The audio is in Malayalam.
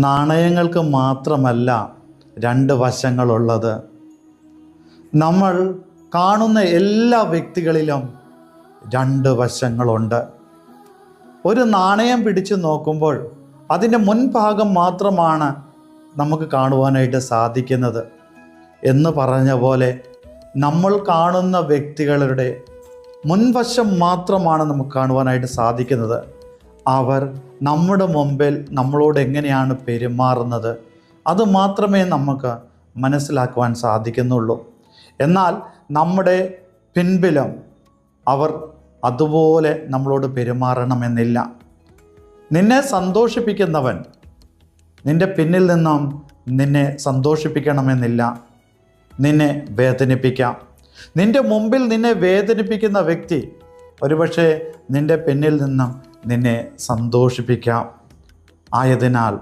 നാണയങ്ങൾക്ക് മാത്രമല്ല രണ്ട് വശങ്ങളുള്ളത്. നമ്മൾ കാണുന്ന എല്ലാ വ്യക്തികളിലും രണ്ട് വശങ്ങളുണ്ട്. ഒരു നാണയം പിടിച്ചു നോക്കുമ്പോൾ അതിൻ്റെ മുൻഭാഗം മാത്രമാണ് നമുക്ക് കാണുവാനായിട്ട് സാധിക്കുന്നത്. എന്ന് പറഞ്ഞ പോലെ നമ്മൾ കാണുന്ന വ്യക്തികളുടെ മുൻവശം മാത്രമാണ് നമുക്ക് കാണുവാനായിട്ട് സാധിക്കുന്നത്. അവർ നമ്മുടെ മുമ്പിൽ നമ്മളോട് എങ്ങനെയാണ് പെരുമാറുന്നത് അത് മാത്രമേ നമുക്ക് മനസ്സിലാക്കുവാൻ സാധിക്കുന്നുള്ളൂ. എന്നാൽ നമ്മുടെ പിൻപിലും അവർ അതുപോലെ നമ്മളോട് പെരുമാറണമെന്നില്ല. നിന്നെ സന്തോഷിപ്പിക്കുന്നവൻ നിൻ്റെ പിന്നിൽ നിന്നും നിന്നെ സന്തോഷിപ്പിക്കണമെന്നില്ല. നിന്നെ വേദനിപ്പിക്കാം. നിൻ്റെ മുമ്പിൽ നിന്നെ വേദനിപ്പിക്കുന്ന വ്യക്തി ഒരുപക്ഷെ നിൻ്റെ പിന്നിൽ നിന്നും നിന്നെ സന്തോഷിപ്പിക്കാം. ആയതിനാൽ